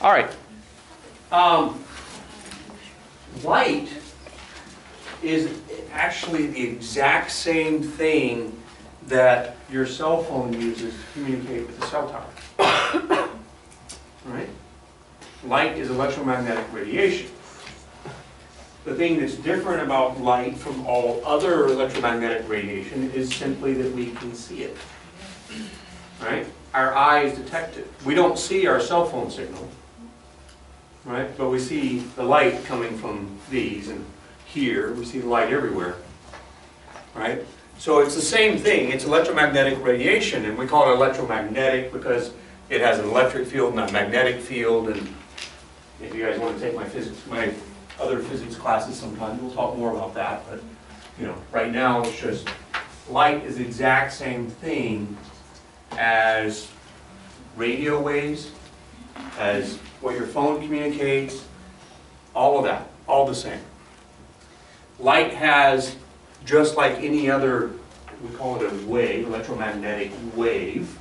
All right. Light is actually the exact same thing that your cell phone uses to communicate with the cell tower. Right? Light is electromagnetic radiation. The thing that's different about light from all other electromagnetic radiation is simply that we can see it. Right? Our eyes detect it. We don't see our cell phone signal, right? But we see the light coming from these, and here we see the light everywhere, right? So it's the same thing. It's electromagnetic radiation, and we call it electromagnetic because it has an electric field and a magnetic field. And if you guys want to take my other physics classes sometime, we'll talk more about that. But right now it's just light is the exact same thing as radio waves, as what your phone communicates, all of that, all the same. Light has, just like any other, we call it a wave, electromagnetic wave,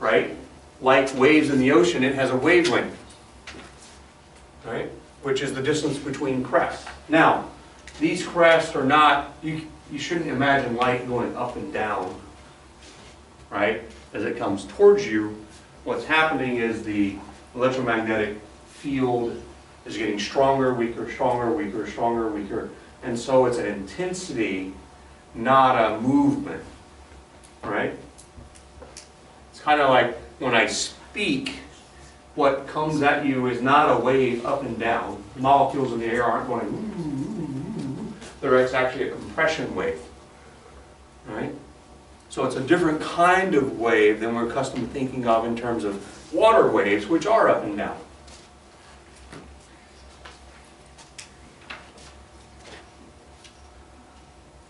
right? Like waves in the ocean, it has a wavelength, right? Which is the distance between crests. Now, these crests are not, you shouldn't imagine light going up and down, right? As it comes towards you, what's happening is the electromagnetic field is getting stronger, weaker, stronger, weaker, stronger, weaker. And so it's an intensity, not a movement, right? It's kind of like when I speak, what comes at you is not a wave up and down. The molecules in the air aren't going, ooh, ooh, ooh. It's actually a compression wave, right? So it's a different kind of wave than we're accustomed to thinking of in terms of water waves, which are up and down.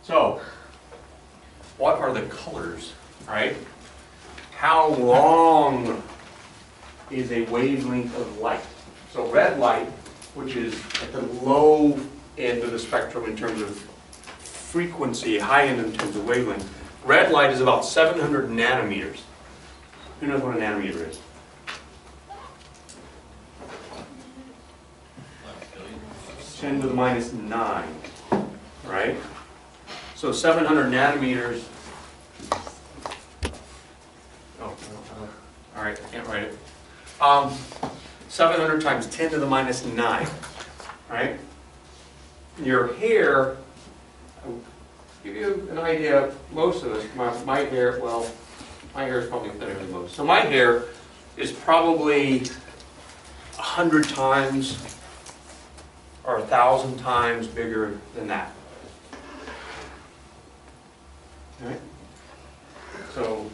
So, what are the colors, right? How long is a wavelength of light? So red light, which is at the low end of the spectrum in terms of frequency, high end in terms of wavelength, red light is about 700 nanometers. Who knows what a nanometer is? Ten to the minus 9, right? So 700 nanometers. Oh, all right, I can't write it. 700 times 10 to the minus 9, right? Your hair, I'll give you an idea, most of us, my hair, well, my hair is probably thinner than most. So my hair is probably 100 times or 1,000 times bigger than that. Right? So,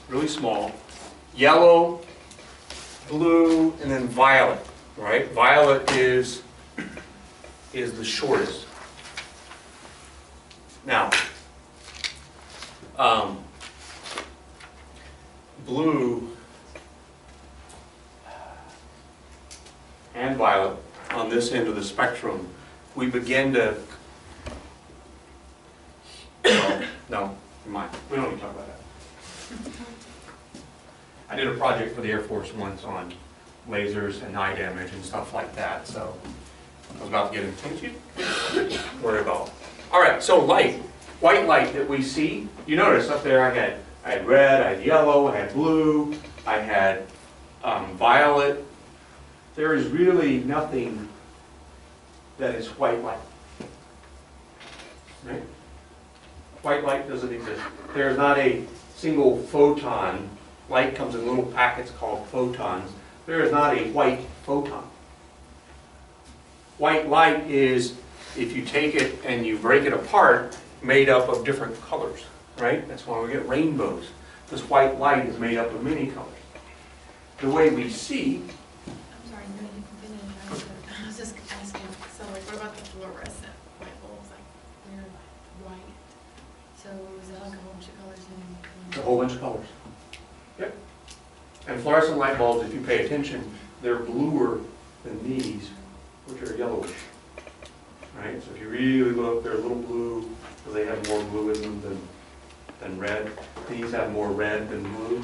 really small. Yellow, blue, and then violet, right? Violet is the shortest. Now, blue and violet on this end of the spectrum, we begin to, well, no, never mind. We don't need to talk about that. I did a project for the Air Force once on lasers and eye damage and stuff like that, so I was about to get into it. Worry about. All right, so light, white light that we see. You notice up there I had red, I had yellow, I had blue, I had violet. There is really nothing that is white light. Right? White light doesn't exist. There is not a single photon. Light comes in little packets called photons. There is not a white photon. White light is, if you take it and you break it apart, made up of different colors, right? That's why we get rainbows. This white light is made up of many colors. The way we see... I'm sorry, no, you can finish. I was just asking, so like, what about the fluorescent light bulbs? Like, they're white. So is that like a whole bunch of colors in? A whole bunch of colors. Yep. And fluorescent light bulbs, if you pay attention, they're bluer than these, which are yellowish. Right? So if you really look, they're a little blue, because they have more blue in them than red. These have more red than blue,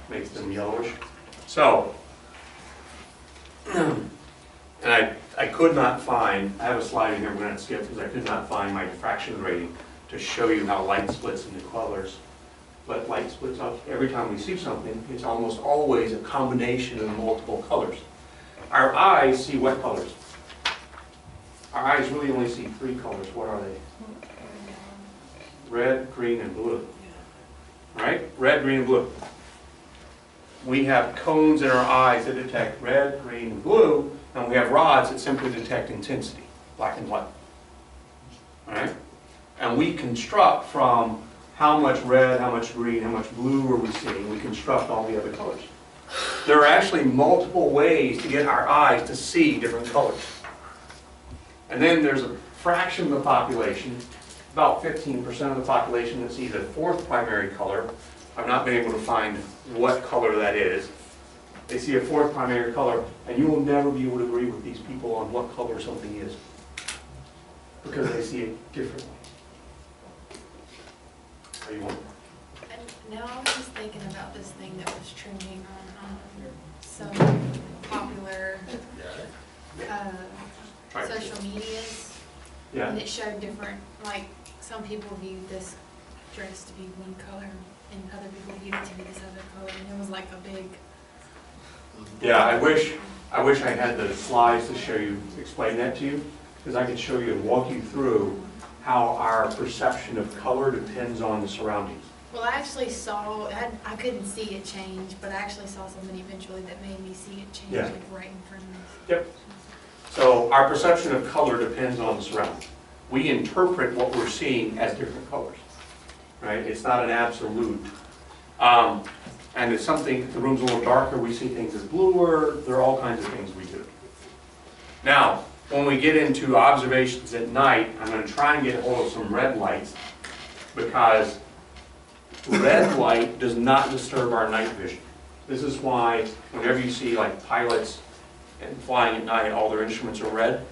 makes them yellowish. So, And I could not find, I have a slide in here we're going to skip because I could not find my diffraction rating to show you how light splits into colors. But light splits up every time we see something. It's almost always a combination of multiple colors. Our eyes see what colors? Our eyes really only see 3 colors. What are they? Red, green, and blue. Right? Red, green, and blue. We have cones in our eyes that detect red, green, and blue, and we have rods that simply detect intensity, black and white. Right? And we construct from how much red, how much green, how much blue are we seeing. We construct all the other colors. There are actually multiple ways to get our eyes to see different colors. And then there's a fraction of the population, about 15% of the population, that sees a 4th primary color. I've not been able to find what color that is. They see a 4th primary color, and you will never be able to agree with these people on what color something is, because they see it differently. Are you on? And now I was just thinking about this thing that was trending on some popular social medias. Yeah. And it showed different, like, some people viewed this dress to be one color, and other people viewed it to be this other color, and it was like a big... Yeah, I wish I had the slides to show you, explain that to you, because I could show you and walk you through how our perception of color depends on the surroundings. Well, I actually saw, I couldn't see it change, but I actually saw something eventually that made me see it change, Yeah. like right in front of me. Yep. So our perception of color depends on the surroundings. We interpret what we're seeing as different colors, right? It's not an absolute. And it's something, if the room's a little darker, we see things as bluer. There are all kinds of things we do. Now, when we get into observations at night, I'm going to try and get hold of some red lights, because red light does not disturb our night vision. This is why whenever you see like pilots and flying at night, all their instruments are red,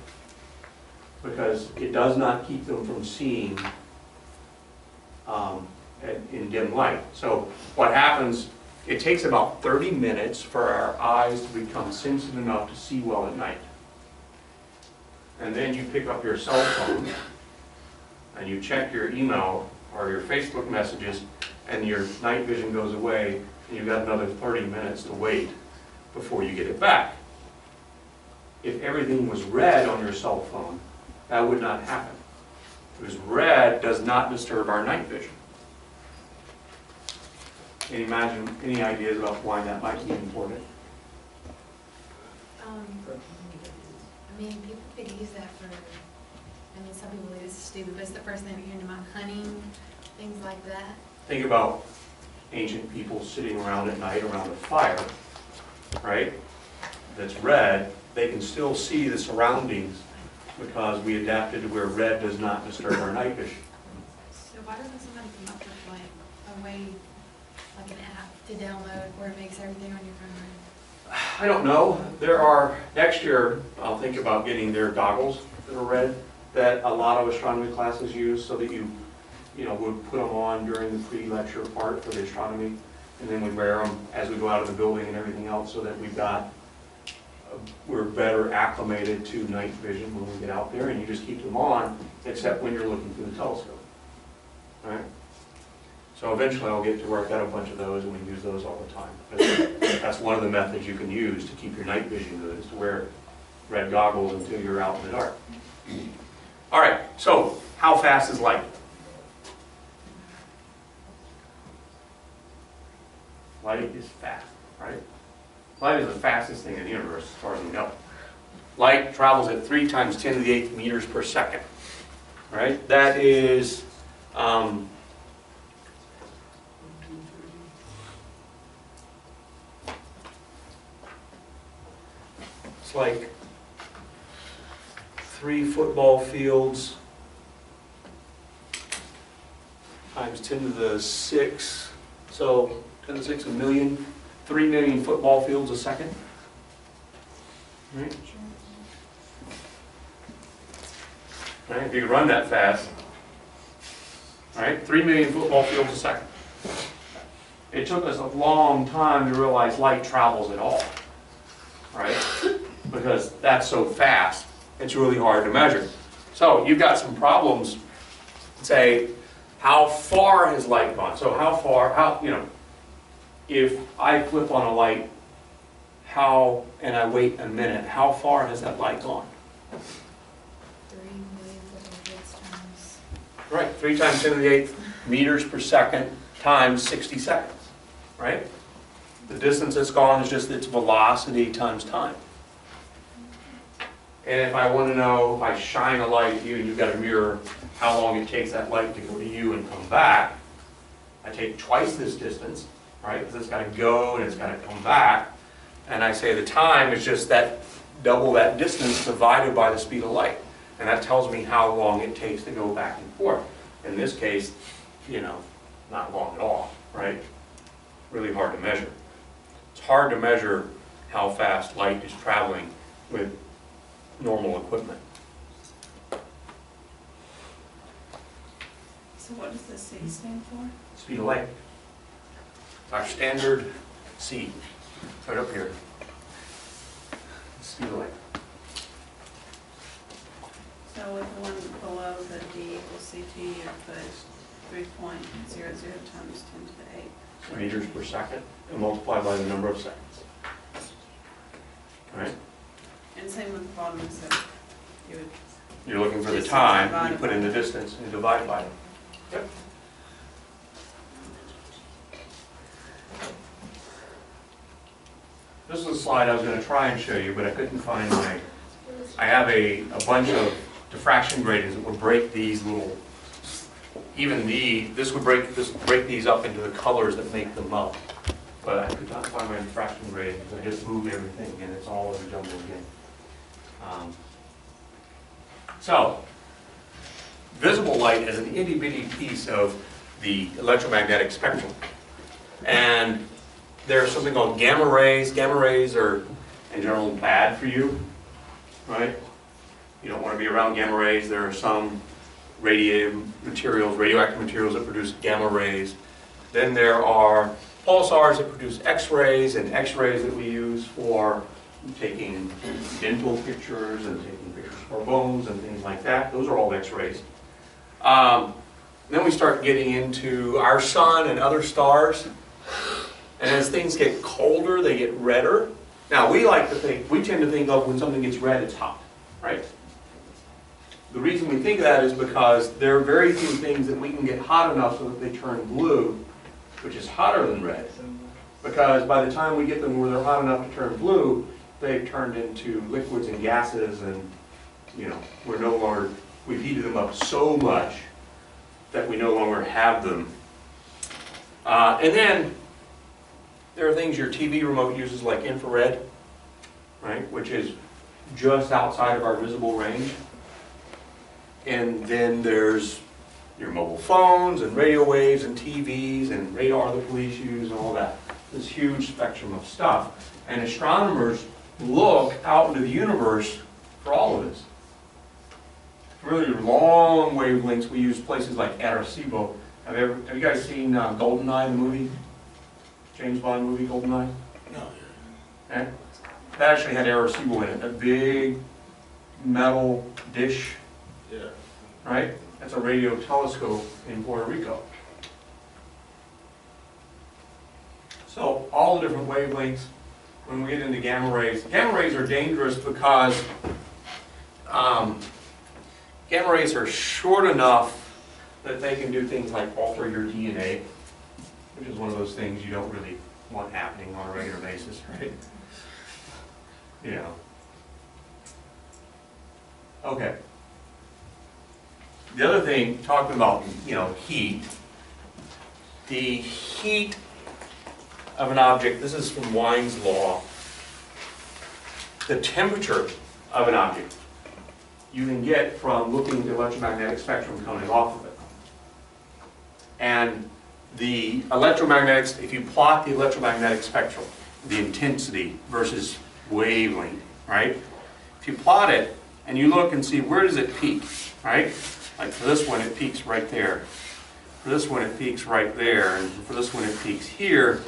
because it does not keep them from seeing in dim light. So what happens, it takes about 30 minutes for our eyes to become sensitive enough to see well at night. And then you pick up your cell phone and you check your email or your Facebook messages, and your night vision goes away, and you've got another 30 minutes to wait before you get it back. If everything was red on your cell phone, that would not happen, because red does not disturb our night vision. Any ideas about why that might be important? I mean, people could use that for, I mean, some people think this is stupid, but it's the first thing that came to mind, hunting, things like that. Think about ancient people sitting around at night around a fire, right? That's red. They can still see the surroundings because we adapted to where red does not disturb our night vision. So why doesn't somebody come up with like a way, like an app to download where it makes everything on your phone red? I don't know. There are, next year, I'll think about getting their goggles that are red that a lot of astronomy classes use, so that you would put them on during the pre-lecture part for the astronomy, and then we wear them as we go out of the building and everything else, so that we're better acclimated to night vision when we get out there, and you just keep them on, except when you're looking through the telescope. All right? So eventually I'll get to where I've got a bunch of those, and we use those all the time. That's one of the methods you can use to keep your night vision good, is to wear red goggles until you're out in the dark. All right, so how fast is light? Light is fast, right? Light is the fastest thing in the universe, as far as we know. Light travels at 3 × 10⁸ meters per second, right? That is, it's like 3 football fields times 10⁶. So 10⁶ a million, 3 million football fields a second. Right? Right? If you could run that fast, right? 3 million football fields a second. It took us a long time to realize light travels at all, right? that's so fast, it's really hard to measure. So you've got some problems, say, how far has light gone? So how far, if I flip on a light, and I wait a minute, how far has that light gone? 3 million times. Right, 3 times 10 to the 8th meters per second times 60 seconds, right? The distance it's gone is just its velocity times time. And if I want to know, if I shine a light at you and you've got a mirror, how long it takes that light to go to you and come back, I take twice this distance, right? Because it's got to go and it's got to come back. And I say the time is just that, double that distance divided by the speed of light. And that tells me how long it takes to go back and forth. In this case, not long at all, right? Really hard to measure. It's hard to measure how fast light is traveling with normal equipment. So what does the C stand for? Speed of light. Our standard C, right up here. Speed of light. So with the one below the D equals CT, you put 3.00 times 10 to the 8th. Meters per second, and multiply by the number of seconds. All right? And same with the bottom, so you would, You're looking for the Distance time, you divided put in by the distance and divide by it. Yep. This is a slide I was going to try and show you, but I couldn't find I have a bunch of diffraction gratings that would break these little, this would break these up into the colors that make them up. But I could not find my diffraction grating because I just moved everything and it's all over jumbled again. So, visible light is an itty bitty piece of the electromagnetic spectrum. And there's something called gamma rays. Gamma rays are in general bad for you, right? You don't want to be around gamma rays. There are some radioactive materials that produce gamma rays. Then there are pulsars that produce X-rays, and X-rays that we use for taking dental pictures and taking pictures for bones and things like that. Those are all X-rays. Then we start getting into our sun and other stars. And as things get colder, they get redder. Now, we tend to think of when something gets red, it's hot, right? The reason we think of that is because there are very few things that we can get hot enough so that they turn blue, which is hotter than red. Because by the time we get them where they're hot enough to turn blue, they've turned into liquids and gases, and we've heated them up so much that we no longer have them. And then there are things your TV remote uses, like infrared, right, which is just outside of our visible range. And then there's your mobile phones and radio waves and TVs and radar the police use and all that. This huge spectrum of stuff. And astronomers look out into the universe for all of this. Really long wavelengths. We use places like Arecibo. Have you guys seen GoldenEye, the movie? James Bond movie, GoldenEye? No. Okay. That actually had Arecibo in it, a big metal dish, Yeah. right? That's a radio telescope in Puerto Rico. So all the different wavelengths, when we get into gamma rays are dangerous because gamma rays are short enough that they can do things like alter your DNA, which is one of those things you don't really want happening on a regular basis, right? Okay. The other thing, talking about, heat, the heat of an object, this is from Wien's law, the temperature of an object you can get from looking at the electromagnetic spectrum coming off of it. And the electromagnetics, if you plot the electromagnetic spectrum, the intensity versus wavelength, right? If you plot it and you look and see where does it peak, right? Like for this one it peaks right there. For this one it peaks right there. And for this one it peaks here.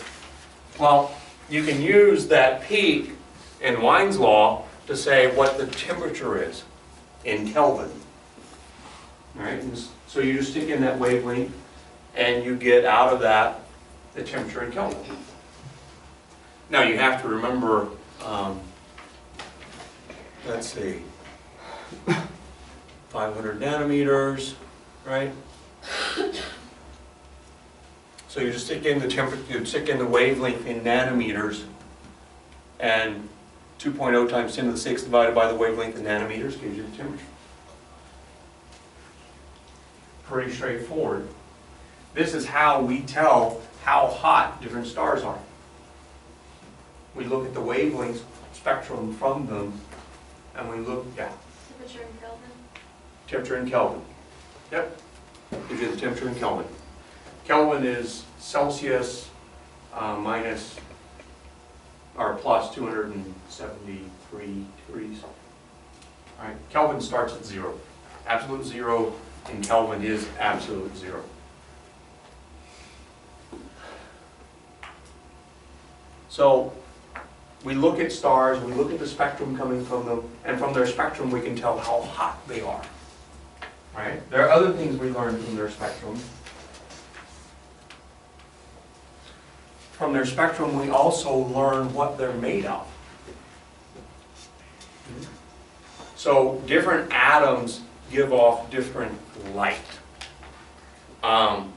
Well, you can use that peak in Wien's law to say what the temperature is in Kelvin. All right, and so you just stick in that wavelength and you get out of that the temperature in Kelvin. Now you have to remember, let's see, 500 nanometers, right? So you just stick in the temperature, you stick in the wavelength in nanometers, and 2.0 times 10 to the 6th divided by the wavelength in nanometers gives you the temperature. Pretty straightforward. This is how we tell how hot different stars are. We look at the wavelength spectrum from them, and we look, yeah. Temperature in Kelvin? Temperature in Kelvin. Yep. Gives you the temperature in Kelvin. Kelvin is Celsius minus or plus 273 degrees. All right. Kelvin starts at 0. Absolute 0 in Kelvin is absolute 0. So we look at stars, we look at the spectrum coming from them, and from their spectrum we can tell how hot they are. Right? There are other things we learn from their spectrum. From their spectrum we also learn what they're made of. So different atoms give off different light. And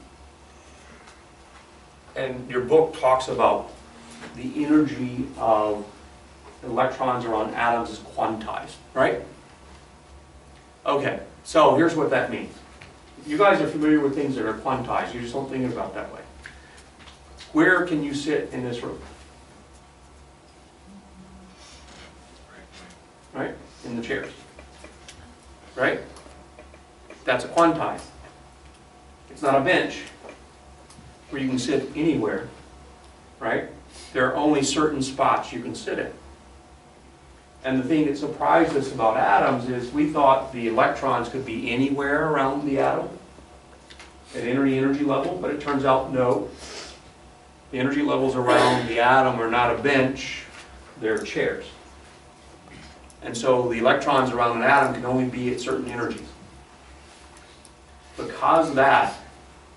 your book talks about the energy of electrons around atoms is quantized, right? Okay, so here's what that means. You guys are familiar with things that are quantized, you just don't think about it that way. Where can you sit in this room? Right? In the chairs. Right? That's a quantized. It's not a bench where you can sit anywhere. Right? There are only certain spots you can sit in. And the thing that surprised us about atoms is we thought the electrons could be anywhere around the atom at any energy level, but it turns out no. The energy levels around the atom are not a bench, they're chairs. And so the electrons around an atom can only be at certain energies. Because of that,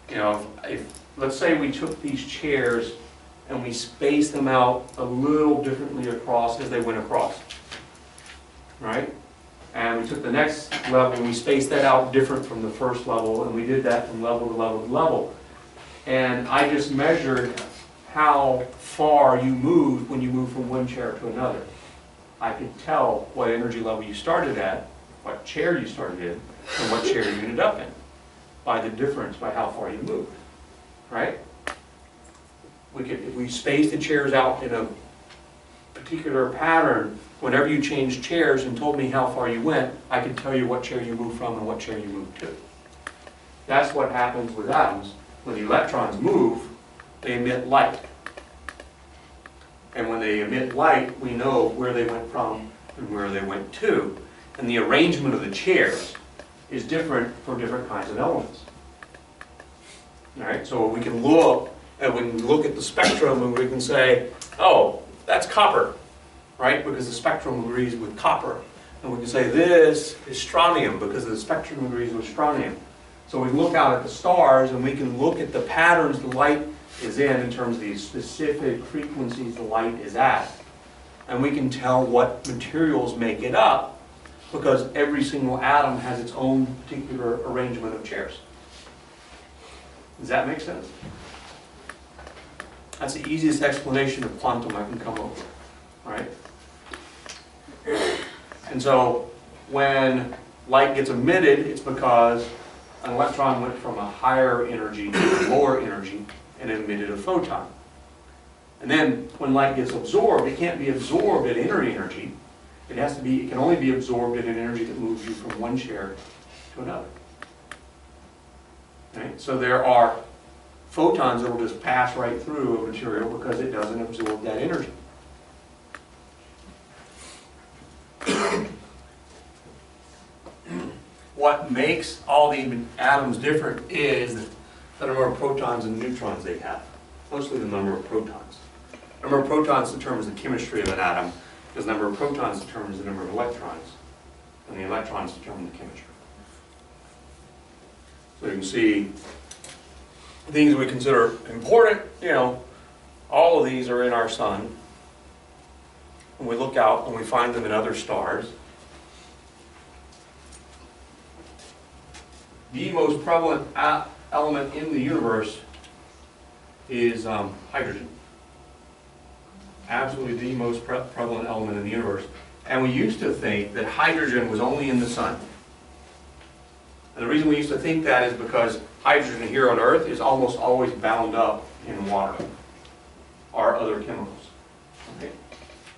you know, if let's say we took these chairs and we spaced them out a little differently across as they went across. Right? And we took the next level and we spaced that out different from the first level, and we did that from level to level to level. And I just measured how far you moved when you moved from one chair to another. I could tell what energy level you started at, what chair you started in, and what chair you ended up in by the difference, by how far you moved. Right? If we spaced the chairs out in a particular pattern, whenever you changed chairs and told me how far you went, I could tell you what chair you moved from and what chair you moved to. That's what happens with atoms. When the electrons move, they emit light. And when they emit light, we know where they went from and where they went to. And the arrangement of the chairs is different for different kinds of elements. All right, so we can look at the spectrum and we can say, oh, that's copper, right? Because the spectrum agrees with copper. And we can say this is strontium because the spectrum agrees with strontium. So we look out at the stars and we can look at the patterns the light is in terms of the specific frequencies the light is at. And we can tell what materials make it up because every single atom has its own particular arrangement of chairs. Does that make sense? That's the easiest explanation of quantum I can come up with, right? And so when light gets emitted, it's because an electron went from a higher energy to a lower energy and emitted a photon. And then when light gets absorbed, it can't be absorbed at inner energy. It can only be absorbed at an energy that moves you from one chair to another. Right? So there are photons that will just pass right through a material because it doesn't absorb that energy. What makes all the atoms different is the number of protons and neutrons they have. Mostly the number of protons. The number of protons determines the chemistry of an atom, because the number of protons determines the number of electrons, and the electrons determine the chemistry. So you can see things we consider important, all of these are in our sun. When we look out and we find them in other stars. The most prevalent element in the universe is hydrogen. Absolutely the most prevalent element in the universe. And we used to think that hydrogen was only in the sun. And the reason we used to think that is because hydrogen here on Earth is almost always bound up in water or other chemicals. Okay?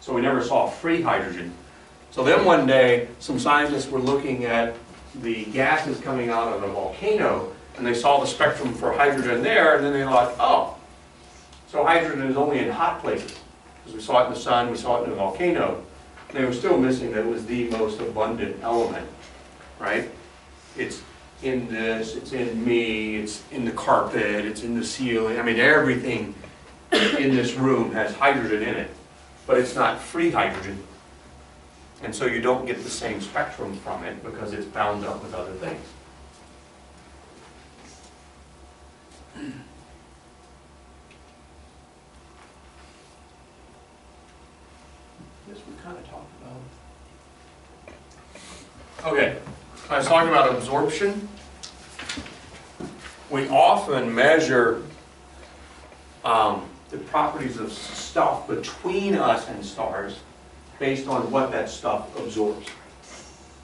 So we never saw free hydrogen. So then one day, some scientists were looking at the gases coming out of a volcano, and they saw the spectrum for hydrogen there, and then they thought, oh, so hydrogen is only in hot places. Because we saw it in the sun, we saw it in the volcano. And they were still missing that it was the most abundant element, right? It's in this, it's in me, it's in the carpet, it's in the ceiling. I mean, everything in this room has hydrogen in it, but it's not free hydrogen. And so you don't get the same spectrum from it because it's bound up with other things. This we kind of talked about. Okay, I was talking about absorption. We often measure the properties of stuff between us and stars based on what that stuff absorbs.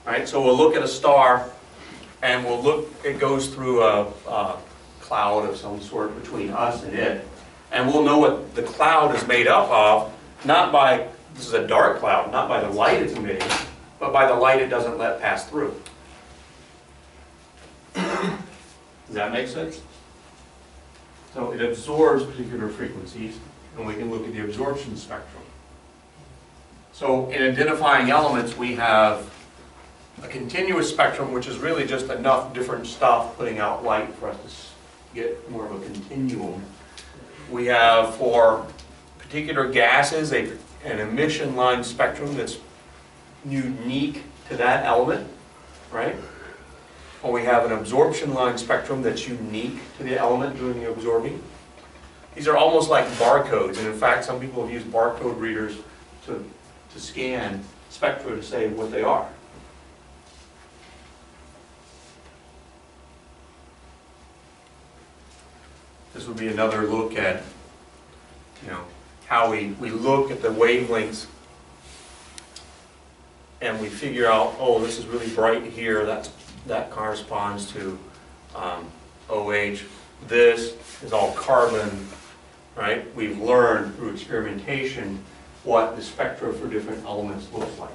Right? So we'll look at a star and we'll look, it goes through a cloud of some sort between us and it. And we'll know what the cloud is made up of, not by, this is a dark cloud, not by the light it's emitting, but by the light it doesn't let pass through. Does that make sense? So it absorbs particular frequencies, and we can look at the absorption spectrum. So in identifying elements, we have a continuous spectrum, which is really just enough different stuff putting out light for us to get more of a continuum. We have, for particular gases, an emission line spectrum that's unique to that element, right? Or we have an absorption line spectrum that's unique to the element doing the absorbing. These are almost like barcodes, and in fact, some people have used barcode readers to scan spectra to say what they are. This would be another look at, how we look at the wavelengths and we figure out, oh, this is really bright here, that corresponds to OH. This is all carbon, right? We've learned through experimentation what the spectra for different elements looks like.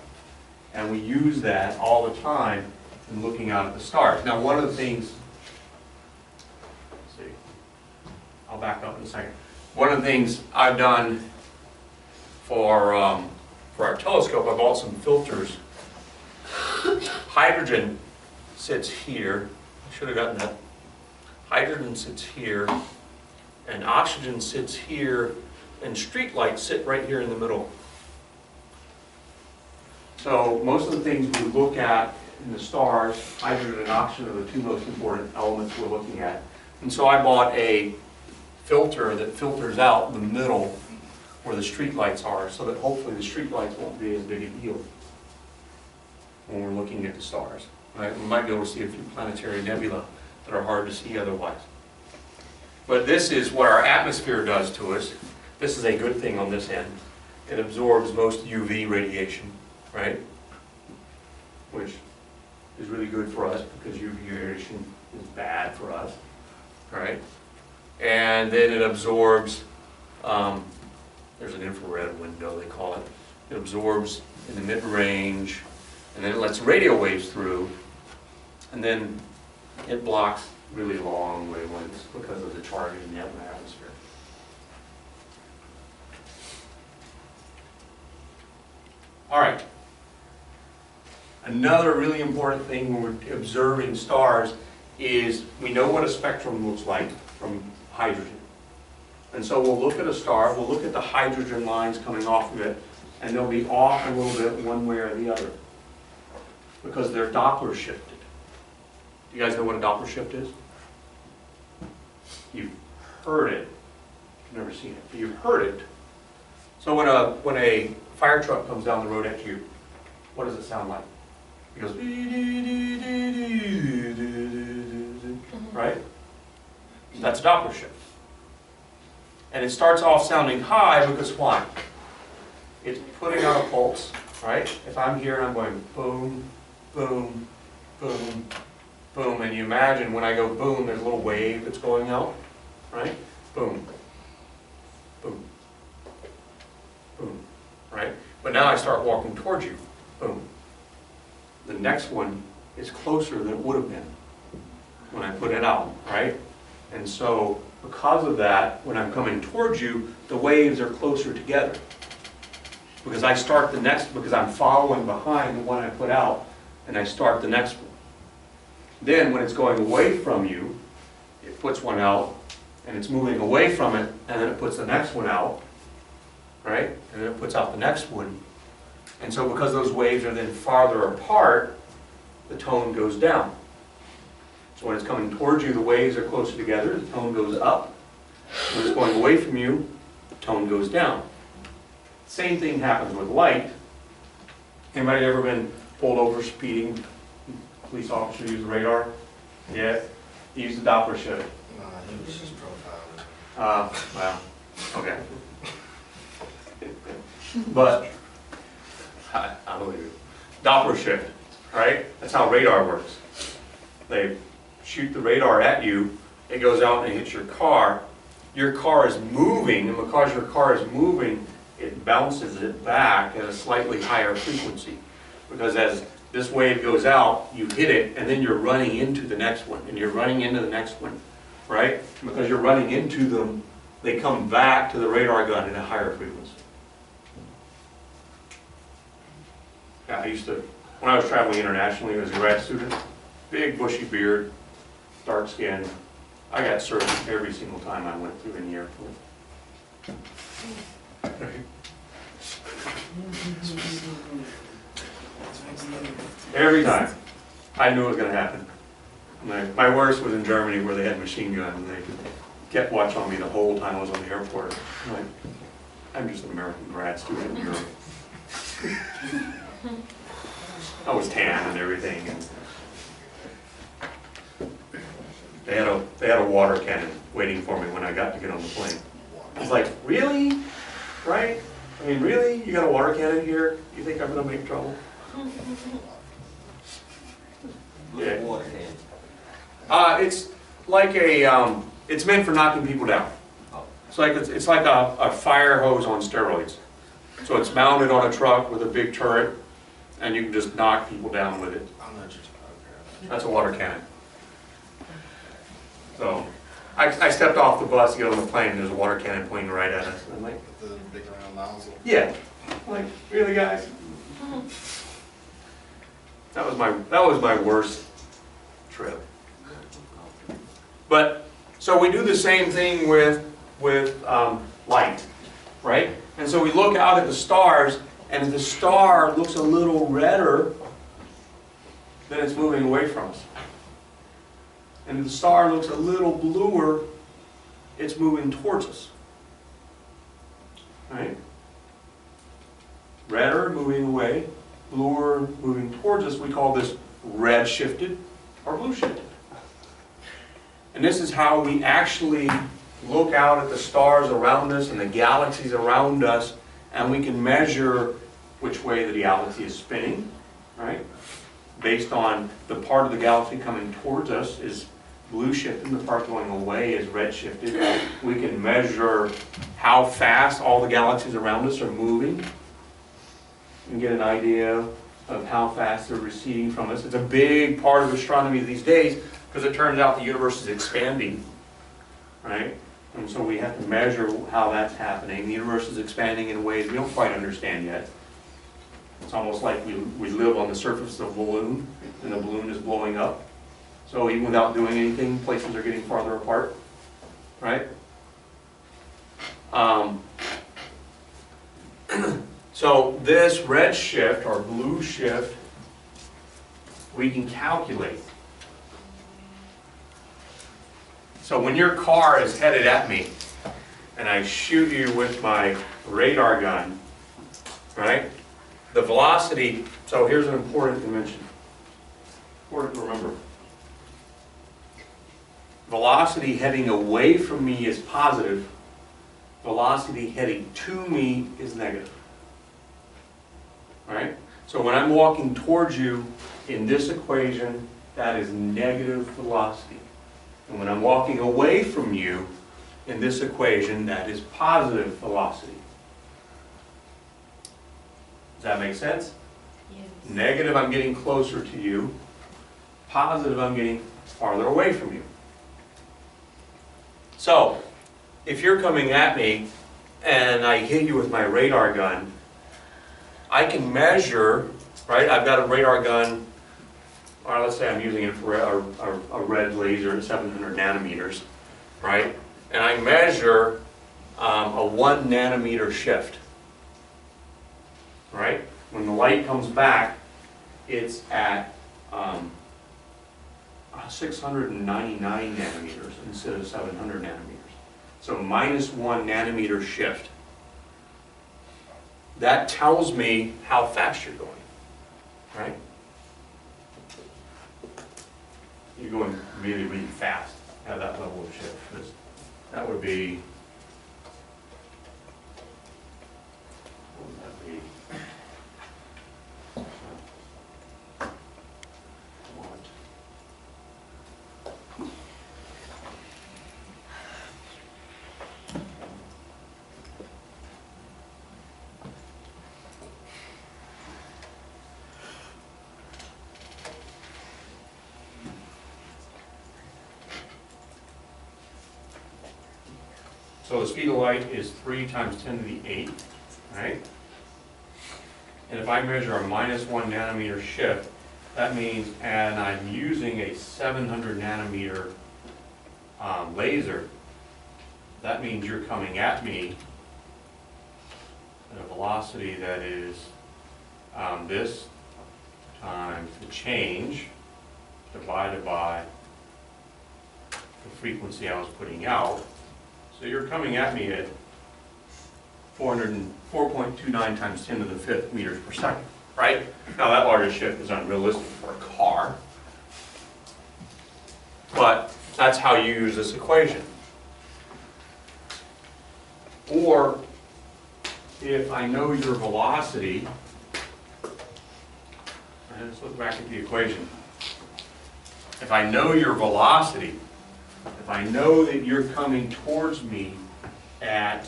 And we use that all the time in looking out at the stars. Now, one of the things, let's see, I'll back up in a second. One of the things I've done for our telescope, I bought some filters. Hydrogen sits here. I should have gotten that. Hydrogen sits here, and oxygen sits here, and street lights sit right here in the middle. So most of the things we look at in the stars, hydrogen and oxygen are the two most important elements we're looking at. And so I bought a filter that filters out the middle where the street lights are, so that hopefully the street lights won't be as big a deal when we're looking at the stars. Right? We might be able to see a few planetary nebula that are hard to see otherwise. But this is what our atmosphere does to us. This is a good thing on this end. It absorbs most UV radiation, right? Which is really good for us because UV radiation is bad for us, right? And then it absorbs, there's an infrared window, they call it. It absorbs in the mid-range, and then it lets radio waves through, and then it blocks really long wavelengths because of the charge in the atmosphere. All right. Another really important thing when we're observing stars is we know what a spectrum looks like from hydrogen. And so we'll look at a star, we'll look at the hydrogen lines coming off of it, and they'll be off a little bit one way or the other because they're Doppler shifted. Do you guys know what a Doppler shift is? You've heard it. You've never seen it, but you've heard it. So when a fire truck comes down the road at you, what does it sound like? It goes, right? That's a Doppler shift. And it starts off sounding high because why? It's putting out a pulse, right? If I'm here and I'm going boom, boom, boom, boom, and you imagine when I go boom, there's a little wave that's going out, right? Boom, boom, boom, right? But now I start walking towards you, boom. The next one is closer than it would have been when I put it out, right? And so because of that, when I'm coming towards you, the waves are closer together. Because I start the next, because I'm following behind the one I put out, and I start the next one. Then when it's going away from you, it puts one out, and it's moving away from it, and then it puts the next one out, right? And then it puts out the next one. And so because those waves are then farther apart, the tone goes down. So when it's coming towards you, the waves are closer together, the tone goes up. When it's going away from you, the tone goes down. Same thing happens with light. Anybody ever been pulled over speeding? Police officer use the radar? Yeah? He used the Doppler shift. Nah, he was just profiling. Well, okay. But, I believe you. Doppler shift, right? That's how radar works. They shoot the radar at you, it goes out and it hits your car. Your car is moving, and because your car is moving, it bounces it back at a slightly higher frequency. Because as this wave goes out, you hit it, and then you're running into the next one, and you're running into the next one, right? Because you're running into them, they come back to the radar gun at a higher frequency. Yeah, I used to, when I was traveling internationally as a grad student, big bushy beard, dark skin. I got served every single time I went through in the airport. Every time. I knew it was going to happen. My worst was in Germany where they had machine guns and they kept watch on me the whole time I was on the airport. I'm just an American grad student in Europe. I was tan and everything. And they had a water cannon waiting for me when I got to get on the plane. I was like, really? Right? I mean, really? You got a water cannon here? You think I'm going to make trouble? Yeah. Water can. It's like a, it's meant for knocking people down. It's like a fire hose on steroids. So it's mounted on a truck with a big turret, and you can just knock people down with it. I'm not just okay. That's a water cannon. So I stepped off the bus to get on the plane, and there's a water cannon pointing right at us. And I'm like, The big round nozzle. yeah. I'm like, really, guys? That was my worst trip. But so we do the same thing with light, right? And so we look out at the stars, and if the star looks a little redder, then it's moving away from us. And if the star looks a little bluer, it's moving towards us. Right? Redder, moving away. Bluer, moving towards us. We call this red shifted or blue shifted. And this is how we actually look out at the stars around us and the galaxies around us, and we can measure which way the galaxy is spinning, right? Based on the part of the galaxy coming towards us is blue shifted, the part going away is red shifted. We can measure how fast all the galaxies around us are moving and get an idea of how fast they're receding from us. It's a big part of astronomy these days because it turns out the universe is expanding, right? And so we have to measure how that's happening. The universe is expanding in ways we don't quite understand yet. It's almost like we live on the surface of a balloon, and the balloon is blowing up. So even without doing anything, places are getting farther apart, So this red shift or blue shift, we can calculate. So when your car is headed at me and I shoot you with my radar gun, right? The velocity, so here's an important dimension. Important to remember. Velocity heading away from me is positive. Velocity heading to me is negative. Right? So when I'm walking towards you in this equation, that is negative velocity. And when I'm walking away from you in this equation, that is positive velocity. Does that make sense? Yes. Negative, I'm getting closer to you. Positive, I'm getting farther away from you. So, if you're coming at me and I hit you with my radar gun, I can measure, right? I've got a radar gun, or let's say I'm using it for a red laser at 700 nanometers, right? And I measure a 1 nanometer shift, right? When the light comes back, it's at 699 nanometers instead of 700 nanometers. So -1 nanometer shift. That tells me how fast you're going, right? You're going really, really fast at that level of shift. That would be, what would that be? So the speed of light is 3 times 10 to the 8, right? And if I measure a -1 nanometer shift, that means, and I'm using a 700 nanometer laser, that means you're coming at me at a velocity that is this times the change divided by the frequency I was putting out. So you're coming at me at 4.29 times 10 to the 5th meters per second, right? Now that larger shift is unrealistic for a car, but that's how you use this equation. Or if I know your velocity, and let's look back at the equation. If I know your velocity, if I know that you're coming towards me at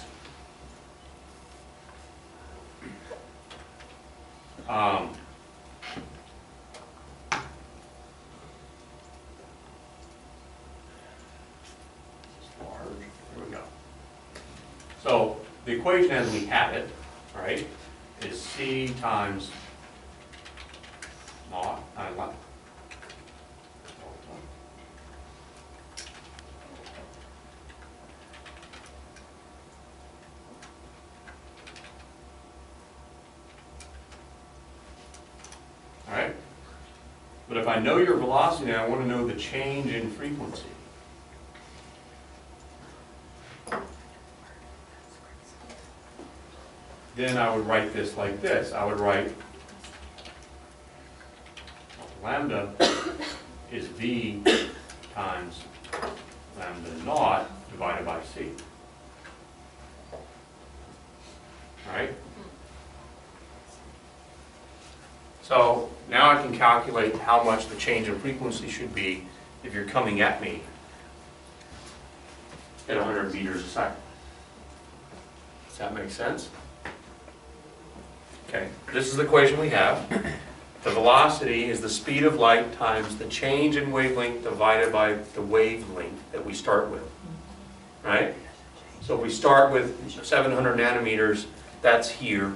there we go. So the equation as we have it, right, is C times naught, Alright? But if I know your velocity, I want to know the change in frequency. Then I would write this like this. I would write lambda is V times lambda naught divided by C. Alright? So now I can calculate how much the change in frequency should be if you're coming at me at 100 meters a second. Does that make sense? Okay, this is the equation we have. The velocity is the speed of light times the change in wavelength divided by the wavelength that we start with. Right? So if we start with 700 nanometers, that's here.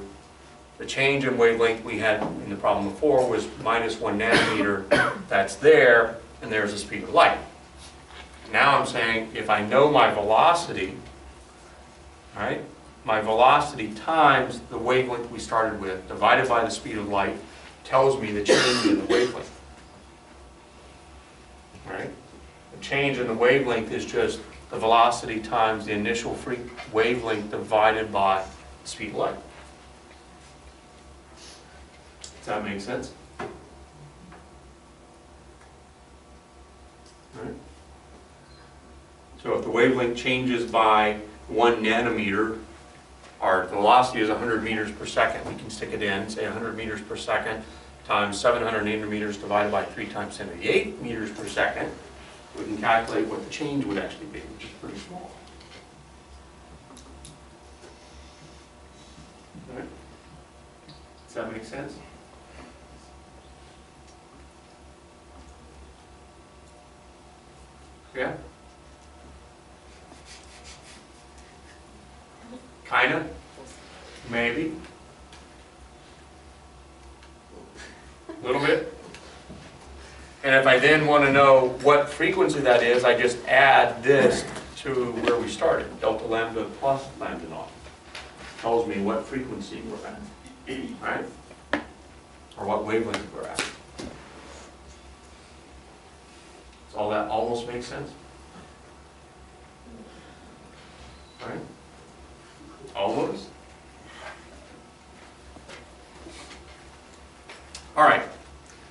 The change in wavelength we had in the problem before was -1 nanometer. That's there, and there's the speed of light. Now I'm saying if I know my velocity, right, my velocity times the wavelength we started with, divided by the speed of light, tells me the change in the wavelength. Right? The change in the wavelength is just the velocity times the initial wavelength divided by the speed of light. Does that make sense? Right? So if the wavelength changes by 1 nanometer, our velocity is 100 meters per second. We can stick it in, say 100 meters per second times 700 nanometers divided by 3 times 10 to the 8 meters per second. We can calculate what the change would actually be, which is pretty small. All right. Does that make sense? Yeah? Kinda? Maybe? A little bit? And if I then want to know what frequency that is, I just add this to where we started, delta lambda plus lambda naught. Tells me what frequency we're at, right? Or what wavelength we're at. Does all that almost make sense? Right? Almost? All right,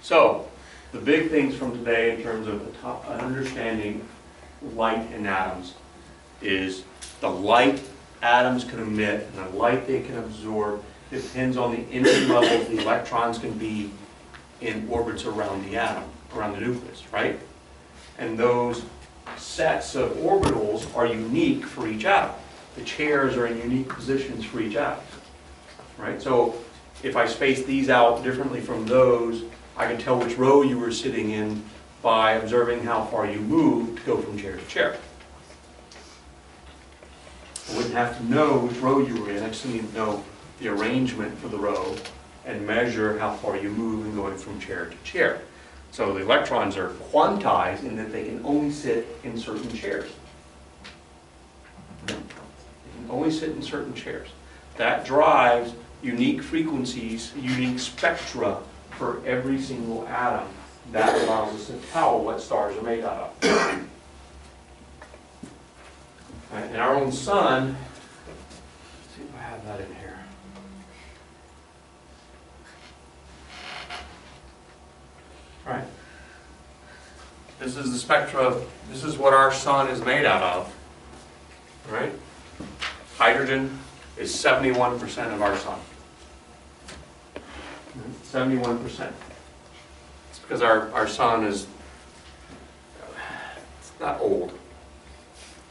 so the big things from today in terms of understanding light and atoms is the light atoms can emit and the light they can absorb depends on the energy levels the electrons can be in orbits around the atom, around the nucleus, right? And those sets of orbitals are unique for each atom. The chairs are in unique positions for each atom, right? So if I space these out differently from those, I can tell which row you were sitting in by observing how far you moved to go from chair to chair. I wouldn't have to know which row you were in. I just need to know the arrangement for the row and measure how far you move in going from chair to chair. So the electrons are quantized in that they can only sit in certain chairs. They can only sit in certain chairs. That drives unique frequencies, unique spectra for every single atom. That allows us to tell what stars are made out of. Right, and our own sun, let's see if I have that in here. All right. This is the spectra, this is what our sun is made out of. All right? Hydrogen is 71% of our sun. 71%. It's because our sun is, it's not old.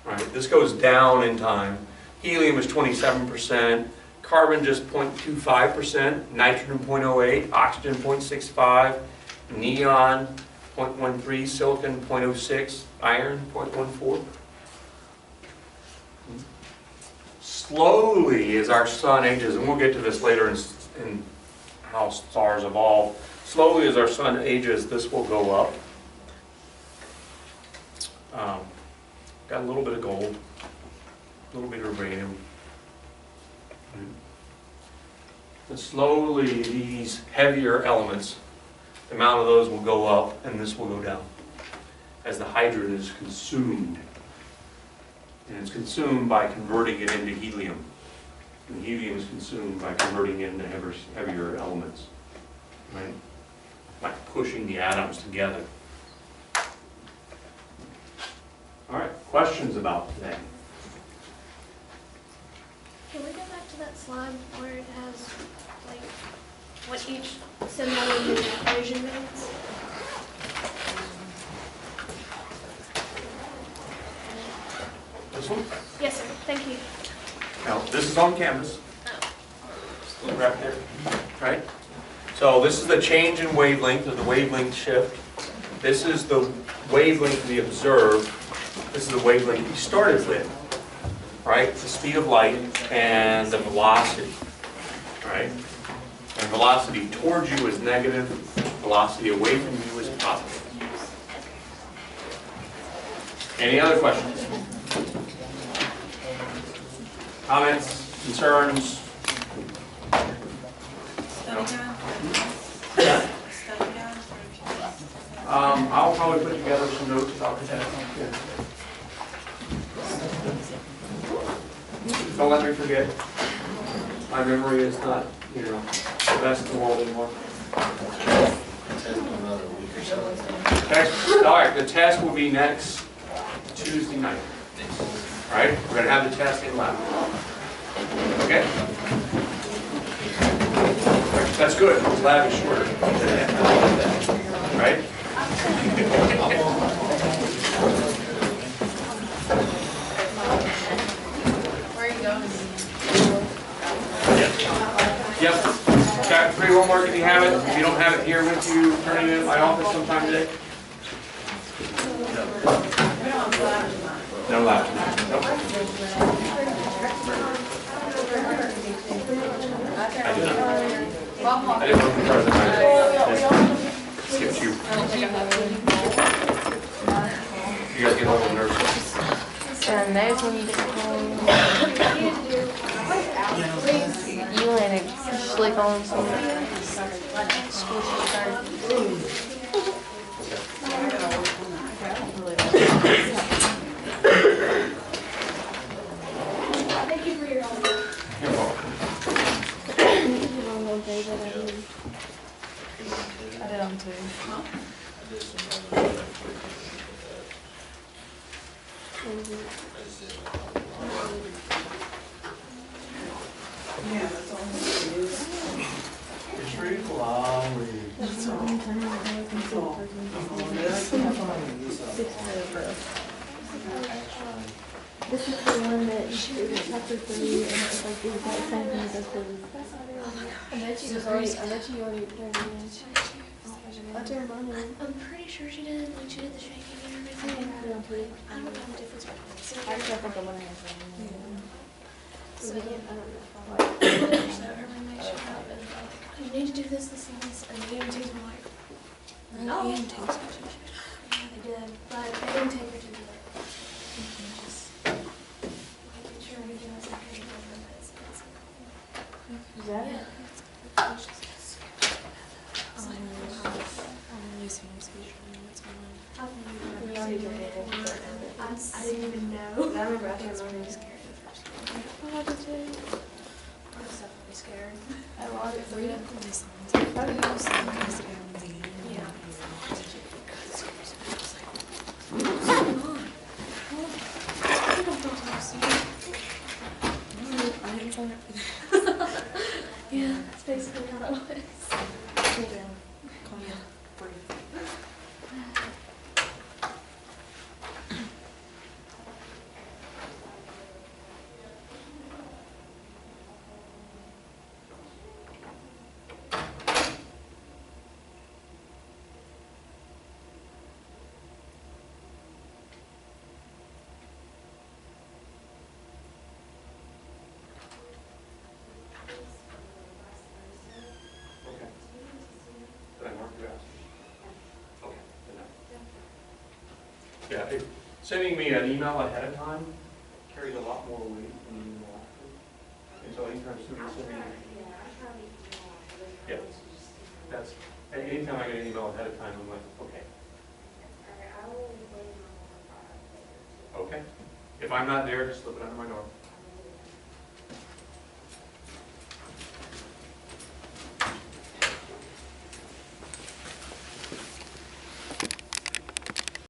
Right? This goes down in time. Helium is 27%, carbon just 0.25%, nitrogen 0.08, oxygen 0.65, neon 0.13, silicon 0.06, iron 0.14. Slowly as our sun ages, and we'll get to this later in how stars evolve, slowly as our sun ages, this will go up. Got a little bit of gold, a little bit of uranium. And slowly these heavier elements, the amount of those will go up and this will go down as the hydrogen is consumed. And it's consumed by converting it into helium. And helium is consumed by converting it into heavier elements. Right? Like pushing the atoms together. All right, questions about today? Can we go back to that slide where it has, like, what each symbol in the equation means? This one? Yes, sir. Thank you. Now, this is on canvas. Oh. Right there. Right? So this is the change in wavelength, or the wavelength shift. This is the wavelength we observe. This is the wavelength we started with. Right? The speed of light and the velocity. Right? And velocity towards you is negative. Velocity away from you is positive. Any other questions? Comments? concerns? Study guide? Yeah. Study guide? I'll probably put together some notes about the test. Yeah. Don't let me forget. My memory is not, you know, the best in the world anymore. Test in another week or so. All right, the test will be next Tuesday night. All right, we're gonna have the test in lab. Okay? That's good, lab is shorter. Right? Where are you going? Yep. Got free homework if you have it. If you don't have it here with you, turn it in at my office sometime today. No lab tonight. Nope. I did not. I didn't look for the night. Skipped you. You guys get all the nurses. And there's when you get home. You want to slick on some squishy stuff. Thank you for your help. You're welcome. I did them too. Yeah, that's all it is. It's really long. That's all. That's all. This is the one that is chapter 3, and it was like the exact same thing as the. I bet you already turned it in. I turned mine in. I'm pretty sure she did, like she did the shaking and everything. I don't know the difference between I just think I'm gonna have So, yeah, I don't know. so everyone makes sure that, you need to do this, this, and this, and the EMTs were like, no. EMTs. Yeah, they did, but they didn't take her to the, just making sure we do as I could over this. Is that it? I didn't even know. I remember I That's turned mine really in. scary the first time. Oh, I did too. I was definitely scared. I logged it for you. Yeah. Yeah, that's basically how it was. Okay. Did I mark you out? Okay. Good enough. Yeah, sending me an email ahead of time carries a lot more weight than an email after. And so anytime students send me, yeah, that's, anytime I get an email ahead of time, I'm like, okay. Okay. If I'm not there, just slip it under my door.